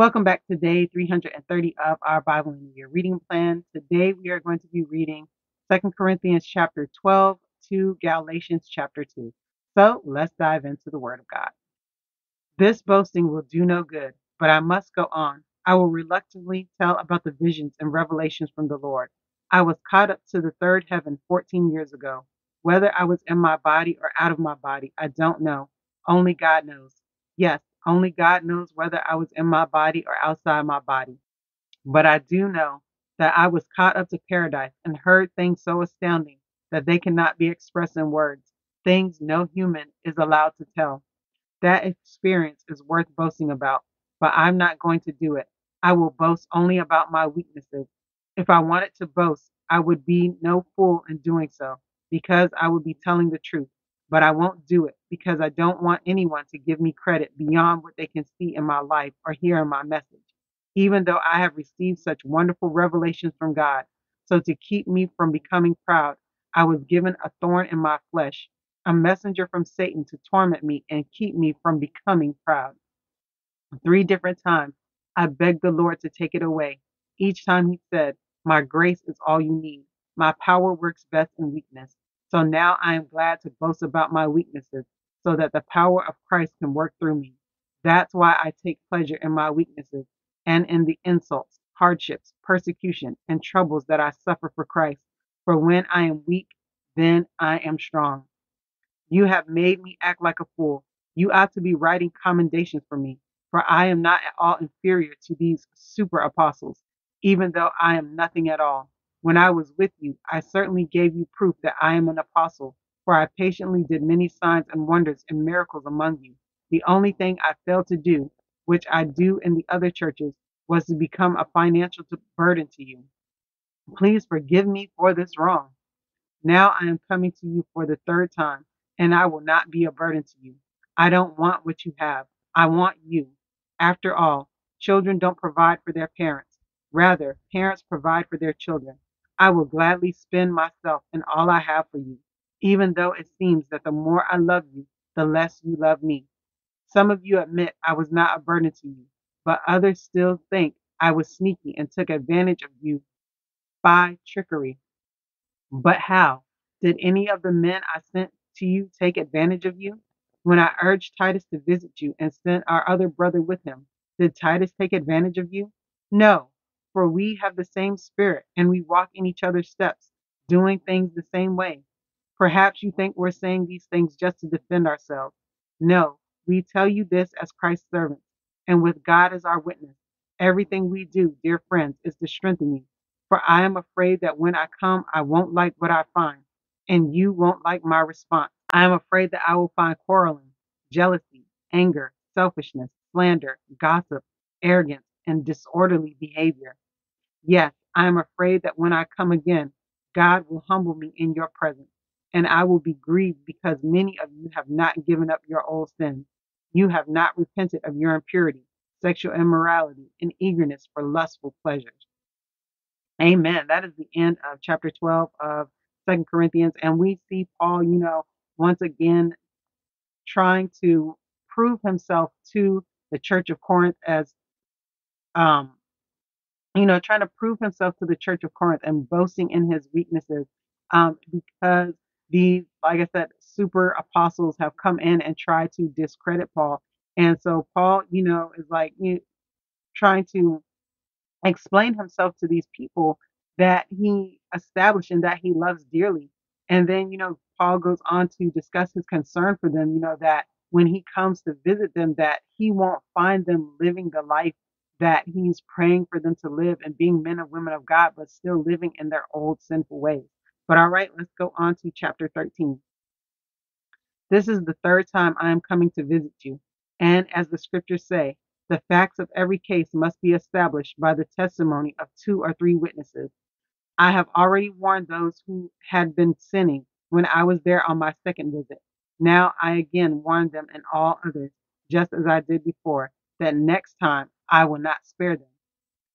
Welcome back to day 330 of our Bible in a Year reading plan. Today we are going to be reading 2 Corinthians chapter 12 to Galatians chapter 2. So let's dive into the Word of God. This boasting will do no good, but I must go on. I will reluctantly tell about the visions and revelations from the Lord. I was caught up to the third heaven 14 years ago. Whether I was in my body or out of my body, I don't know. Only God knows. Yes, only God knows whether I was in my body or outside my body. But I do know that I was caught up to paradise and heard things so astounding that they cannot be expressed in words, things no human is allowed to tell. That experience is worth boasting about, but I'm not going to do it. I will boast only about my weaknesses. If I wanted to boast, I would be no fool in doing so, because I would be telling the truth. But I won't do it because I don't want anyone to give me credit beyond what they can see in my life or hear in my message, even though I have received such wonderful revelations from God. So to keep me from becoming proud, I was given a thorn in my flesh, a messenger from Satan to torment me and keep me from becoming proud. 3 different times I begged the Lord to take it away. Each time he said, "My grace is all you need. My power works best in weakness." So now I am glad to boast about my weaknesses so that the power of Christ can work through me. That's why I take pleasure in my weaknesses and in the insults, hardships, persecution, and troubles that I suffer for Christ. For when I am weak, then I am strong. You have made me act like a fool. You ought to be writing commendations for me, for I am not at all inferior to these super apostles, even though I am nothing at all. When I was with you, I certainly gave you proof that I am an apostle, for I patiently did many signs and wonders and miracles among you. The only thing I failed to do, which I do in the other churches, was to become a financial burden to you. Please forgive me for this wrong. Now I am coming to you for the third time, and I will not be a burden to you. I don't want what you have. I want you. After all, children don't provide for their parents. Rather, parents provide for their children. I will gladly spend myself and all I have for you, even though it seems that the more I love you, the less you love me. Some of you admit I was not a burden to you, but others still think I was sneaky and took advantage of you by trickery. But how? Did any of the men I sent to you take advantage of you? When I urged Titus to visit you and sent our other brother with him, did Titus take advantage of you? No, for we have the same spirit and we walk in each other's steps, doing things the same way. Perhaps you think we're saying these things just to defend ourselves. No, we tell you this as Christ's servants, and with God as our witness. Everything we do, dear friends, is to strengthen you. For I am afraid that when I come, I won't like what I find, and you won't like my response. I am afraid that I will find quarreling, jealousy, anger, selfishness, slander, gossip, arrogance, and disorderly behavior. Yes, I am afraid that when I come again, God will humble me in your presence, and I will be grieved because many of you have not given up your old sins. You have not repented of your impurity, sexual immorality, and eagerness for lustful pleasures. Amen. That is the end of chapter 12 of 2 Corinthians. And we see Paul, once again trying to prove himself to the church of Corinth as, um, trying to prove himself to the church of Corinth and boasting in his weaknesses, because these, like I said, super apostles have come in and tried to discredit Paul. And so Paul, is like trying to explain himself to these people that he established and that he loves dearly. And then, Paul goes on to discuss his concern for them, that when he comes to visit them, that he won't find them living the life that he's praying for them to live and being men and women of God, but still living in their old sinful ways. But all right, let's go on to chapter 13. This is the third time I am coming to visit you. And as the scriptures say, the facts of every case must be established by the testimony of 2 or 3 witnesses. I have already warned those who had been sinning when I was there on my second visit. Now I again warn them and all others, just as I did before, that next time I will not spare them.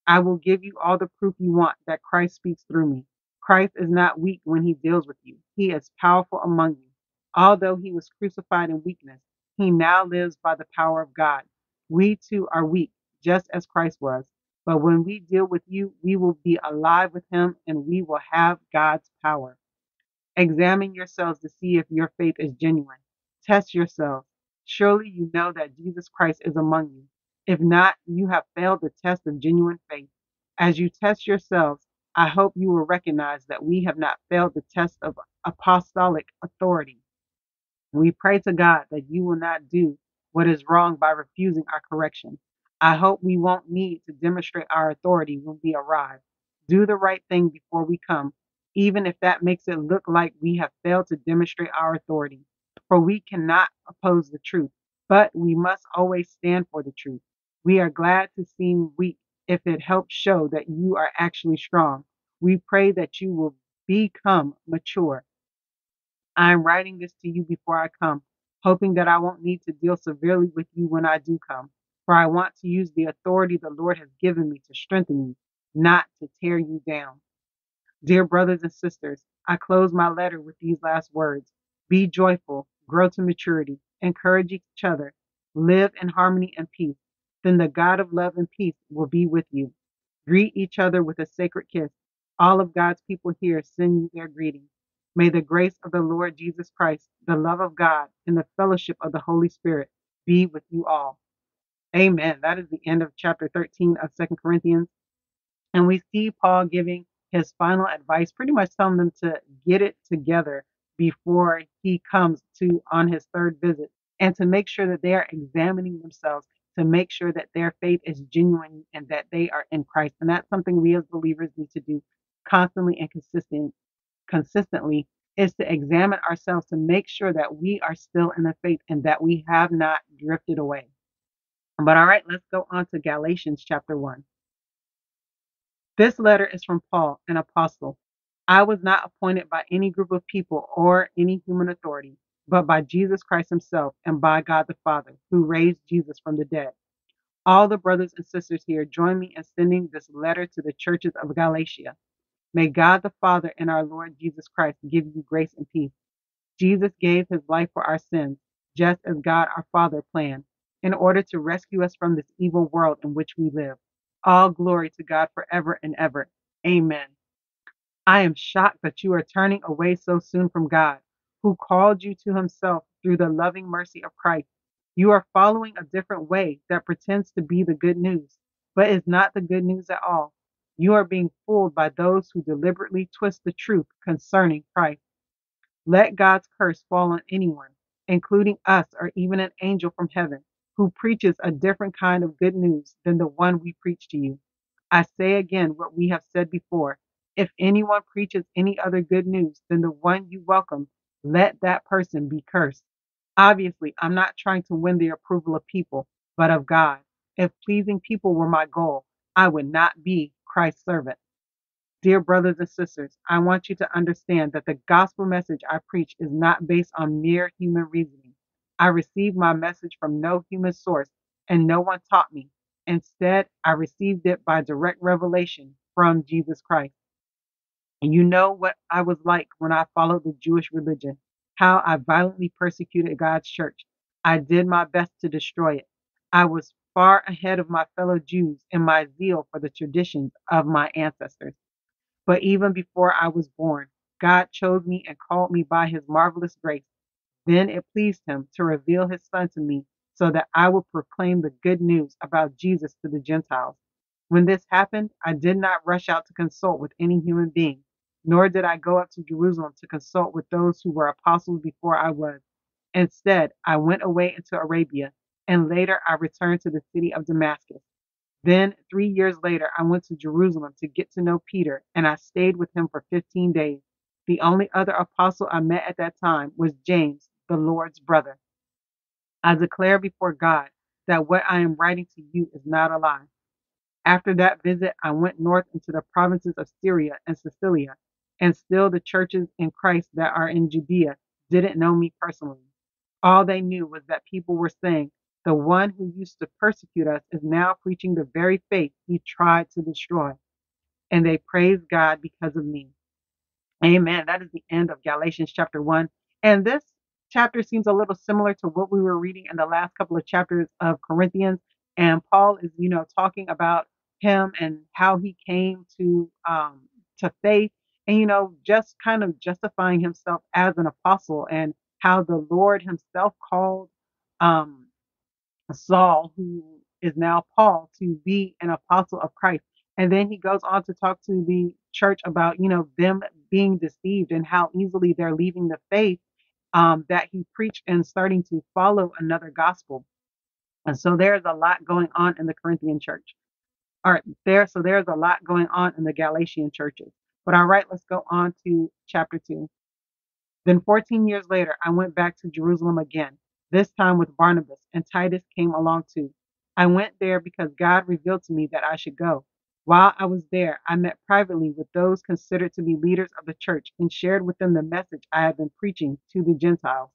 I will give you all the proof you want that Christ speaks through me. Christ is not weak when he deals with you. He is powerful among you. Although he was crucified in weakness, he now lives by the power of God. We too are weak, just as Christ was. But when we deal with you, we will be alive with him and we will have God's power. Examine yourselves to see if your faith is genuine. Test yourselves. Surely you know that Jesus Christ is among you. If not, you have failed the test of genuine faith. As you test yourselves, I hope you will recognize that we have not failed the test of apostolic authority. We pray to God that you will not do what is wrong by refusing our correction. I hope we won't need to demonstrate our authority when we arrive. Do the right thing before we come, even if that makes it look like we have failed to demonstrate our authority. For we cannot oppose the truth, but we must always stand for the truth. We are glad to seem weak if it helps show that you are actually strong. We pray that you will become mature. I am writing this to you before I come, hoping that I won't need to deal severely with you when I do come, for I want to use the authority the Lord has given me to strengthen you, not to tear you down. Dear brothers and sisters, I close my letter with these last words. Be joyful, grow to maturity, encourage each other, live in harmony and peace. Then the God of love and peace will be with you. Greet each other with a sacred kiss. All of God's people here send you their greetings. May the grace of the Lord Jesus Christ, the love of God, and the fellowship of the Holy Spirit be with you all. Amen. That is the end of chapter 13 of Second Corinthians. And we see Paul giving his final advice, pretty much telling them to get it together before he comes to on his third visit, and to make sure that they are examining themselves, to make sure that their faith is genuine and that they are in Christ. And that's something we as believers need to do constantly and consistently, is to examine ourselves to make sure that we are still in the faith and that we have not drifted away. But all right, let's go on to Galatians chapter 1. This letter is from Paul, an apostle. I was not appointed by any group of people or any human authority, but by Jesus Christ himself and by God the Father, who raised Jesus from the dead. All the brothers and sisters here join me in sending this letter to the churches of Galatia. May God the Father and our Lord Jesus Christ give you grace and peace. Jesus gave his life for our sins, just as God our Father planned, in order to rescue us from this evil world in which we live. All glory to God forever and ever. Amen. I am shocked that you are turning away so soon from God, who called you to himself through the loving mercy of Christ. You are following a different way that pretends to be the good news, but is not the good news at all. You are being fooled by those who deliberately twist the truth concerning Christ. Let God's curse fall on anyone, including us or even an angel from heaven, who preaches a different kind of good news than the one we preach to you. I say again what we have said before. If anyone preaches any other good news than the one you welcome, let that person be cursed. Obviously, I'm not trying to win the approval of people, but of God. If pleasing people were my goal, I would not be Christ's servant. Dear brothers and sisters, I want you to understand that the gospel message I preach is not based on mere human reasoning. I received my message from no human source, and no one taught me. Instead, I received it by direct revelation from Jesus Christ. And you know what I was like when I followed the Jewish religion, how I violently persecuted God's church. I did my best to destroy it. I was far ahead of my fellow Jews in my zeal for the traditions of my ancestors. But even before I was born, God chose me and called me by his marvelous grace. Then it pleased him to reveal his son to me so that I would proclaim the good news about Jesus to the Gentiles. When this happened, I did not rush out to consult with any human being, nor did I go up to Jerusalem to consult with those who were apostles before I was. Instead, I went away into Arabia, and later I returned to the city of Damascus. Then, 3 years later, I went to Jerusalem to get to know Peter, and I stayed with him for 15 days. The only other apostle I met at that time was James, the Lord's brother. I declare before God that what I am writing to you is not a lie. After that visit, I went north into the provinces of Syria and Cilicia, and still the churches in Christ that are in Judea didn't know me personally. All they knew was that people were saying, the one who used to persecute us is now preaching the very faith he tried to destroy. And they praised God because of me. Amen. That is the end of Galatians chapter 1. And this chapter seems a little similar to what we were reading in the last couple of chapters of Corinthians. And Paul is, talking about him and how he came to faith, and just kind of justifying himself as an apostle, and how the Lord himself called um Saul, who is now Paul, to be an apostle of Christ. And then he goes on to talk to the church about, them being deceived and how easily they're leaving the faith that he preached and starting to follow another gospel. And so there's a lot going on in the Corinthian church. All right, so there's a lot going on in the Galatian churches. But all right, let's go on to chapter 2. Then 14 years later, I went back to Jerusalem again, this time with Barnabas, and Titus came along too. I went there because God revealed to me that I should go. While I was there, I met privately with those considered to be leaders of the church and shared with them the message I had been preaching to the Gentiles.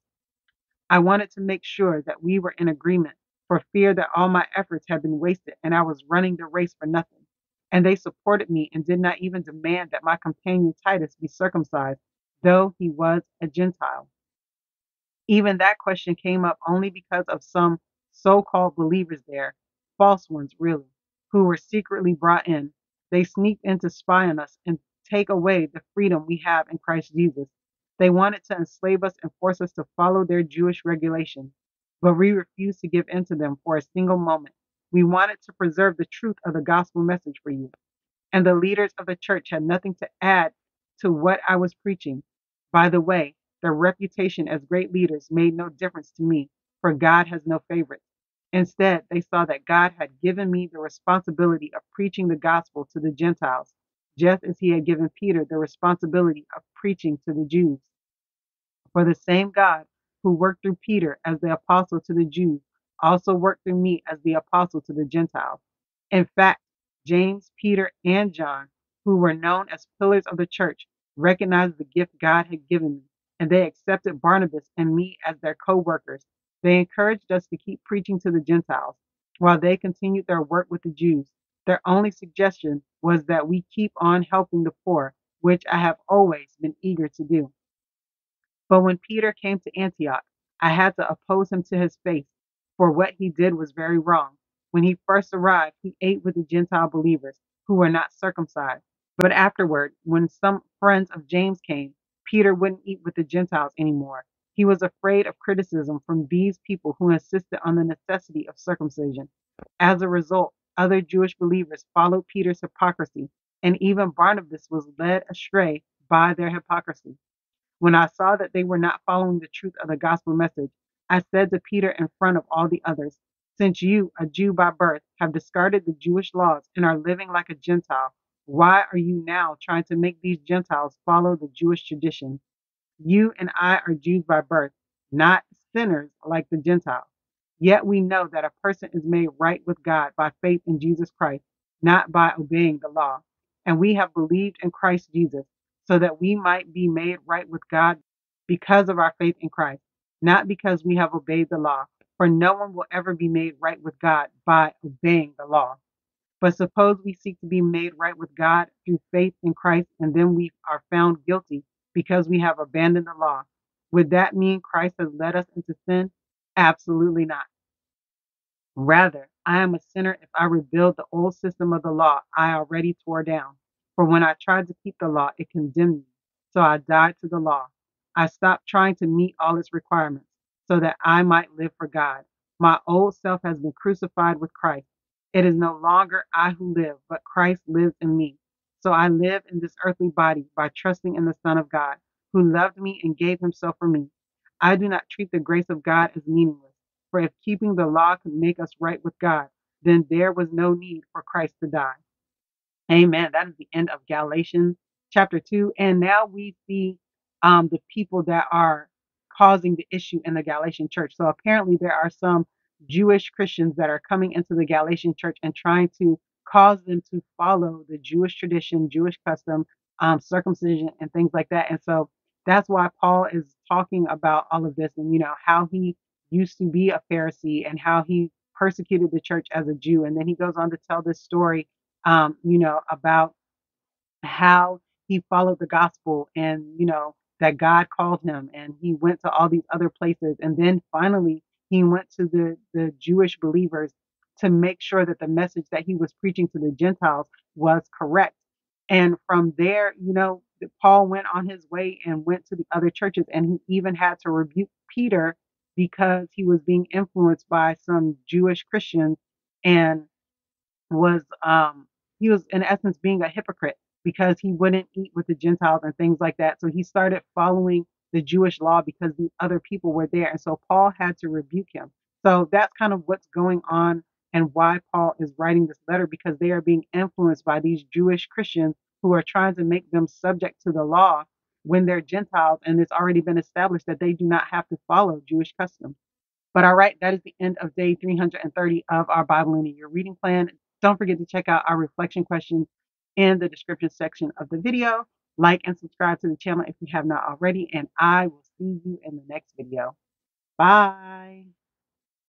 I wanted to make sure that we were in agreement, for fear that all my efforts had been wasted and I was running the race for nothing. And they supported me and did not even demand that my companion Titus be circumcised, though he was a Gentile. Even that question came up only because of some so called believers there, false ones really, who were secretly brought in. They sneaked in to spy on us and take away the freedom we have in Christ Jesus. They wanted to enslave us and force us to follow their Jewish regulations, but we refused to give in to them for a single moment. We wanted to preserve the truth of the gospel message for you. And the leaders of the church had nothing to add to what I was preaching. By the way, their reputation as great leaders made no difference to me, for God has no favorites. Instead, they saw that God had given me the responsibility of preaching the gospel to the Gentiles, just as he had given Peter the responsibility of preaching to the Jews. For the same God who worked through Peter as the apostle to the Jews also worked through me as the apostle to the Gentiles. In fact, James, Peter, and John, who were known as pillars of the church, recognized the gift God had given me, and they accepted Barnabas and me as their co workers. They encouraged us to keep preaching to the Gentiles while they continued their work with the Jews. Their only suggestion was that we keep on helping the poor, which I have always been eager to do. But when Peter came to Antioch, I had to oppose him to his face, for what he did was very wrong. When he first arrived, he ate with the Gentile believers who were not circumcised. But afterward, when some friends of James came, Peter wouldn't eat with the Gentiles anymore. He was afraid of criticism from these people who insisted on the necessity of circumcision. As a result, other Jewish believers followed Peter's hypocrisy, and even Barnabas was led astray by their hypocrisy. When I saw that they were not following the truth of the gospel message, I said to Peter in front of all the others, since you, a Jew by birth, have discarded the Jewish laws and are living like a Gentile, why are you now trying to make these Gentiles follow the Jewish tradition? You and I are Jews by birth, not sinners like the Gentiles. Yet we know that a person is made right with God by faith in Jesus Christ, not by obeying the law. And we have believed in Christ Jesus so that we might be made right with God because of our faith in Christ, not because we have obeyed the law. For no one will ever be made right with God by obeying the law. But suppose we seek to be made right with God through faith in Christ, and then we are found guilty because we have abandoned the law. Would that mean Christ has led us into sin? Absolutely not. Rather, I am a sinner if I rebuild the old system of the law I already tore down. For when I tried to keep the law, it condemned me. So I died to the law. I stopped trying to meet all its requirements so that I might live for God. My old self has been crucified with Christ. It is no longer I who live, but Christ lives in me. So I live in this earthly body by trusting in the Son of God, who loved me and gave himself for me. I do not treat the grace of God as meaningless. For if keeping the law could make us right with God, then there was no need for Christ to die. Amen. That is the end of Galatians chapter 2. And now we see the people that are causing the issue in the Galatian church. So apparently there are some Jewish Christians that are coming into the Galatian church and trying to cause them to follow the Jewish tradition, Jewish custom, circumcision, and things like that. And so that's why Paul is talking about all of this, and how he used to be a Pharisee and how he persecuted the church as a Jew. And then he goes on to tell this story about how he followed the gospel, and, that God called him and he went to all these other places. And then finally he went to the Jewish believers to make sure that the message that he was preaching to the Gentiles was correct. And from there, Paul went on his way and went to the other churches, and he even had to rebuke Peter because he was being influenced by some Jewish Christians, and was he was in essence being a hypocrite because he wouldn't eat with the Gentiles and things like that. So he started following the Jewish law because the other people were there. And so Paul had to rebuke him. So that's kind of what's going on and why Paul is writing this letter, because they are being influenced by these Jewish Christians who are trying to make them subject to the law when they're Gentiles, and it's already been established that they do not have to follow Jewish customs. But all right, that is the end of day 330 of our Bible in a Year reading plan. Don't forget to check out our reflection questions in the description section of the video. Like and subscribe to the channel if you have not already, and I will see you in the next video. Bye.